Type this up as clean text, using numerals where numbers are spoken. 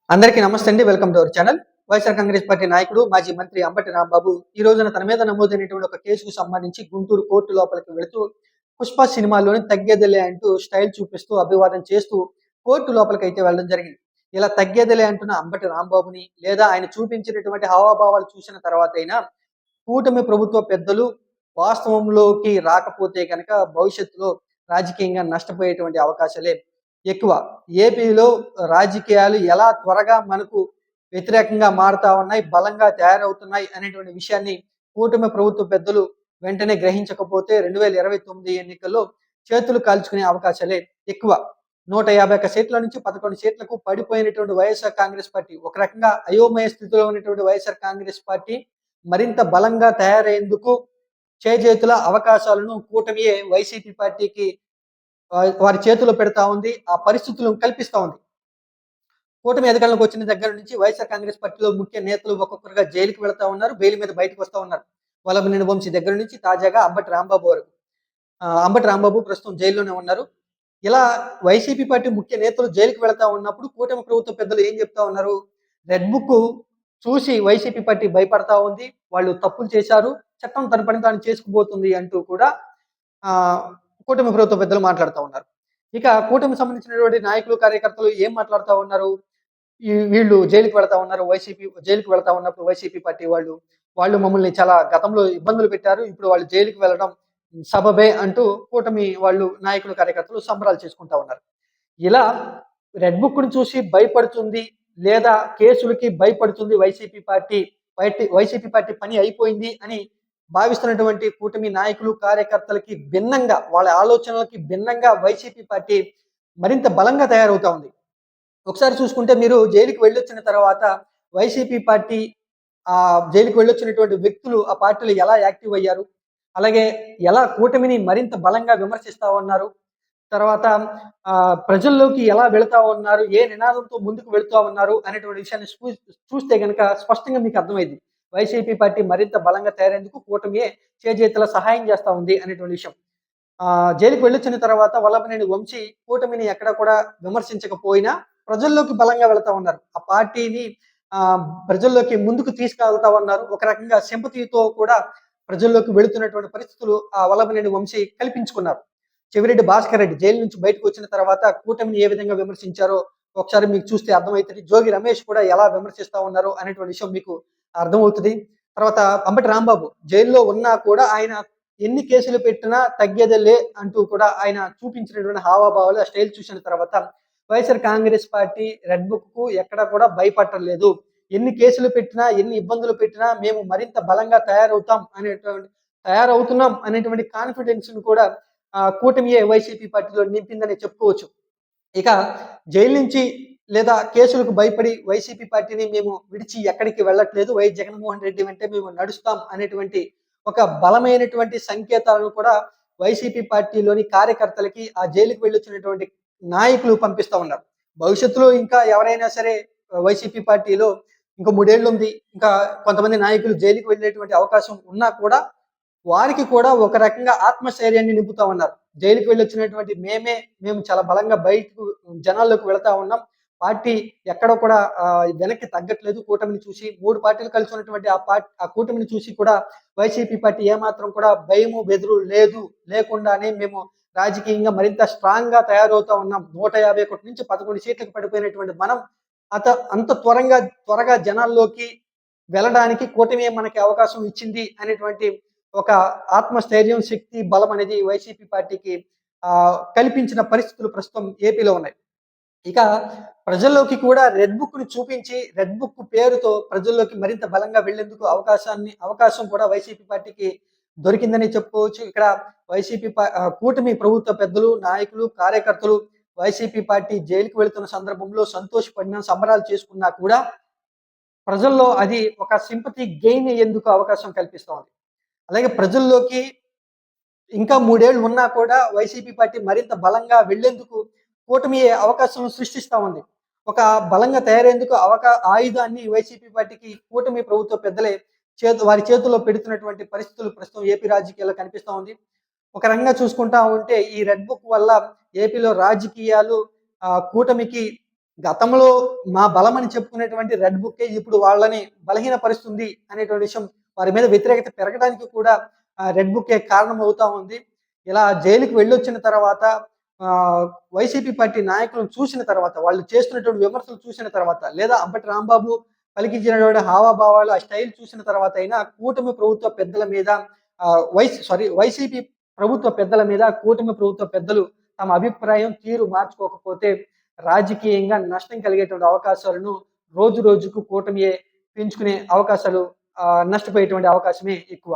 అందరికీ నమస్తే అండి. Welcome to our channel. YSR Congress party నాయకుడు, మాజీ మంత్రి అంబటి రాంబాబు ఈ రోజున తన మీద నమోదైనటువంటి ఒక కేసుకు సంబంధించి గుంటూరు కోర్టు లోపలికి వెళుతూ 'పుష్ప' సినిమాలోని తగ్గేదిలే అంటూ స్టైల్ చూపిస్తూ అభివాదం చేస్తూ కోర్టు లోపలికైతే వెళ్ళడం జరిగింది. ఇలా తగ్గేదిలే అంటున్న అంబటి రాంబాబుని లేదా ఆయన చూపించినటువంటి హావభావాలు చూసిన తర్వాతైనా కూటమి ప్రభుత్వ పెద్దలు వాస్తవంలోకి రాకపోతే గనక భవిష్యత్తులో రాజకీయంగా నష్టపోయేటువంటి అవకాశాలే ఎక్కువ. ఏపీలో రాజకీయాలు ఎలా త్వరగా మనకు వ్యతిరేకంగా మారుతా ఉన్నాయి, బలంగా తయారవుతున్నాయి అనేటువంటి విషయాన్ని కూటమి ప్రభుత్వ పెద్దలు వెంటనే గ్రహించకపోతే 2029 ఎన్నికల్లో చేతులు కాల్చుకునే అవకాశాలే ఎక్కువ. 151 సీట్ల నుంచి 11 సీట్లకు పడిపోయినటువంటి వైఎస్ఆర్ కాంగ్రెస్ పార్టీ, ఒక రకంగా అయోమయ స్థితిలో ఉన్నటువంటి వైఎస్ఆర్ కాంగ్రెస్ పార్టీ మరింత బలంగా తయారయ్యేందుకు చేజేతుల అవకాశాలను కూటమియే వైసీపీ పార్టీకి వారి చేతిలో పెడతా ఉంది. ఆ పరిస్థితులను కల్పిస్తా ఉంది. కూటమి అధికారంలోకి వచ్చిన దగ్గర నుంచి వైఎస్ఆర్ కాంగ్రెస్ పార్టీలో ముఖ్య నేతలు ఒక్కొక్కరుగా జైలుకి వెళ్తా ఉన్నారు. బెయిల్ మీద బయటకు వస్తా ఉన్నారు. వల్లభనేని వంశీ దగ్గర నుంచి తాజాగా అంబటి రాంబాబు వరకు. అంబటి రాంబాబు ప్రస్తుతం జైల్లోనే ఉన్నారు. ఇలా వైసీపీ పార్టీ ముఖ్య నేతలు జైలుకి వెళ్తా ఉన్నప్పుడు కూటమి ప్రభుత్వ పెద్దలు ఏం చెప్తా ఉన్నారు? రెడ్ బుక్ చూసి వైసీపీ పార్టీ భయపడతా ఉంది. వాళ్ళు తప్పులు చేశారు. చట్టం తన పని తాను చేసుకుపోతుంది అంటూ కూడా కూటమి ప్రభుత్వ పెద్దలు మాట్లాడుతూ ఉన్నారు. ఇక కూటమికి సంబంధించినటువంటి నాయకులు, కార్యకర్తలు ఏం మాట్లాడుతూ ఉన్నారు? వీళ్ళు జైలుకి వెళ్తా ఉన్నారు. జైలుకి వెళ్తా ఉన్నప్పుడు వైసీపీ పార్టీ వాళ్ళు మమ్మల్ని చాలా గతంలో ఇబ్బందులు పెట్టారు. ఇప్పుడు వాళ్ళు జైలుకి వెళ్ళడం సబబే అంటూ కూటమి వాళ్ళు నాయకులు, కార్యకర్తలు సంబరాలు చేసుకుంటా ఉన్నారు. ఇలా రెడ్ బుక్‌ని చూసి భయపడుతుంది లేదా కేసులకి భయపడుతుంది వైసీపీ పార్టీ పని అయిపోయింది అని భావిస్తున్నటువంటి కూటమి నాయకులు, కార్యకర్తలకి భిన్నంగా, వాళ్ళ ఆలోచనలకి భిన్నంగా వైసీపీ పార్టీ మరింత బలంగా తయారవుతా ఉంది. ఒకసారి చూసుకుంటే మీరు జైలుకి వెళ్ళొచ్చిన తర్వాత వైసీపీ పార్టీ జైలుకి వెళ్ళొచ్చినటువంటి వ్యక్తులు ఆ పార్టీలో ఎలా యాక్టివ్ అయ్యారు? అలాగే ఎలా కూటమిని మరింత బలంగా విమర్శిస్తా ఉన్నారు? తర్వాత ప్రజల్లోకి ఎలా వెళుతా ఉన్నారు? ఏ నినాదంతో ముందుకు వెళుతా ఉన్నారు? అనేటువంటి విషయాన్ని చూస్తే గనక స్పష్టంగా మీకు అర్థమైంది. వైసీపీ పార్టీ మరింత బలంగా తయారేందుకు కూటమియే చేజేతుల సహాయం చేస్తా ఉంది అనేటువంటి విషయం. జైలుకి వెళ్ళొచ్చిన తర్వాత వల్లభనేని వంశీ కూటమిని ఎక్కడ కూడా విమర్శించకపోయినా ప్రజల్లోకి బలంగా వెళ్తా ఉన్నారు. ఆ పార్టీని ప్రజల్లోకి ముందుకు తీసుకెళ్తా ఉన్నారు. ఒక రకంగా సింపతితో కూడా ప్రజల్లోకి వెళుతున్నటువంటి పరిస్థితులు ఆ వల్లభనేని వంశీ కల్పించుకున్నారు. చెవిరెడ్డి భాస్కర్ రెడ్డి జైలు నుంచి బయటకు వచ్చిన తర్వాత కూటమిని ఏ విధంగా విమర్శించారో ఒకసారి మీకు చూస్తే అర్థమవుతుంది. జోగి రమేష్ కూడా ఎలా విమర్శిస్తా ఉన్నారో అనేటువంటి విషయం మీకు అర్థమవుతుంది. తర్వాత అంబటి రాంబాబు జైల్లో ఉన్నా కూడా ఆయన ఎన్ని కేసులు పెట్టినా తగ్గేదేలే అంటూ కూడా ఆయన చూపించినటువంటి హావభావాలు, ఆ స్టైల్ చూసిన తర్వాత YSR Congress party red book కు ఎక్కడ కూడా భయపడలేదు. ఎన్ని కేసులు పెట్టినా, ఎన్ని ఇబ్బందులు పెట్టినా మేము మరింత బలంగా తయారవుతున్నాం అనేటువంటి కాన్ఫిడెన్స్ ను కూడా కూటమియే వైసీపీ పార్టీలో నింపిందని చెప్పుకోవచ్చు. ఇక జైలు నుంచి లేదా కేసులకు భయపడి వైసీపీ పార్టీని మేము విడిచి ఎక్కడికి వెళ్ళట్లేదు, వైఎస్ జగన్మోహన్ రెడ్డి వెంటే మేము నడుస్తాం అనేటువంటి ఒక బలమైనటువంటి సంకేతాలను కూడా వైసీపీ పార్టీలోని కార్యకర్తలకి ఆ జైలుకి వెళ్ళొచ్చినటువంటి నాయకులు పంపిస్తా ఉన్నారు. భవిష్యత్తులో ఇంకా ఎవరైనా సరే వైసీపీ పార్టీలో ఇంకో 3 ఏళ్ళు ఉంది. ఇంకా కొంతమంది నాయకులు జైలుకి వెళ్ళేటువంటి అవకాశం ఉన్నా కూడా వారికి కూడా ఒక రకంగా ఆత్మస్థైర్యాన్ని నింపుతా ఉన్నారు. జైలుకి వెళ్ళొచ్చినటువంటి మేము చాలా బలంగా బయటకు జనాల్లోకి వెళ్తా ఉన్నాం. పార్టీ ఎక్కడ కూడా వెనక్కి తగ్గట్లేదు. కూటమిని చూసి 3 పార్టీలు కలిసి ఉన్నటువంటి ఆ కూటమిని చూసి కూడా వైసీపీ పార్టీ ఏమాత్రం కూడా భయము, బెదురు లేకుండానే మేము రాజకీయంగా మరింత స్ట్రాంగ్ గా తయారవుతా ఉన్నాం. 151 నుంచి 11 సీట్లకు పడిపోయినటువంటి మనం అంత త్వరగా జనాల్లోకి వెళ్ళడానికి కూటమి మనకి అవకాశం ఇచ్చింది అనేటువంటి ఒక ఆత్మస్థైర్యం, శక్తి, బలం అనేది వైసీపీ పార్టీకి కల్పించిన పరిస్థితులు ప్రస్తుతం ఏపీలో ఉన్నాయి. ఇక ప్రజల్లోకి కూడా రెడ్ బుక్ ని చూపించి రెడ్ బుక్ పేరుతో ప్రజల్లోకి మరింత బలంగా వెళ్లేందుకు అవకాశం కూడా వైసీపీ పార్టీకి దొరికిందని చెప్పుకోవచ్చు. ఇక్కడ కూటమి ప్రభుత్వ పెద్దలు, నాయకులు, కార్యకర్తలు వైసీపీ పార్టీ జైలుకి వెళుతున్న సందర్భంలో సంతోషపడినా, సంబరాలు చేసుకున్నా కూడా ప్రజల్లో అది ఒక సింపతి గెయిన్ అయ్యేందుకు అవకాశం కల్పిస్తోంది. అలాగే ప్రజల్లోకి ఇంకా 3 ఏళ్ళు ఉన్నా కూడా వైసీపీ పార్టీ మరింత బలంగా వెళ్లేందుకు కూటమి అవకాశం సృష్టిస్తా ఉంది. ఒక బలంగా తయారయ్యేందుకు ఆయుధాన్ని వైసీపీ పార్టీకి కూటమి ప్రభుత్వ పెద్దలే వారి చేతుల్లో పెడుతున్నటువంటి పరిస్థితులు ప్రస్తుతం ఏపీ రాజకీయాల్లో కనిపిస్తా ఉంది. ఒక రకంగా చూసుకుంటా ఉంటే ఈ రెడ్ బుక్ వల్ల ఏపీలో రాజకీయాలు కూటమికి గతంలో మా బలమని చెప్పుకునేటువంటి రెడ్ బుక్కే ఇప్పుడు వాళ్ళని బలహీనపరుస్తుంది అనేటువంటి విషయం, వారి మీద వ్యతిరేకత పెరగడానికి కూడా రెడ్ బుక్కే కారణమవుతా ఉంది. ఇలా జైలుకి వెళ్ళొచ్చిన తర్వాత ఆహ్, వైసీపీ పార్టీ నాయకులను చూసిన తర్వాత, వాళ్ళు చేస్తున్నటువంటి విమర్శలు చూసిన తర్వాత, లేదా అంబటి రాంబాబు పలికించినటువంటి హావభావాలు, ఆ స్టైల్ చూసిన తర్వాత అయినా కూటమి ప్రభుత్వ పెద్దల మీద వైసీపీ ప్రభుత్వ పెద్దల మీద కూటమి ప్రభుత్వ పెద్దలు తమ అభిప్రాయం, తీరు మార్చుకోకపోతే రాజకీయంగా నష్టం కలిగేటువంటి అవకాశాలను రోజు రోజుకు కూటమియే పెంచుకునే అవకాశాలు, నష్టపోయేటువంటి అవకాశమే ఎక్కువ.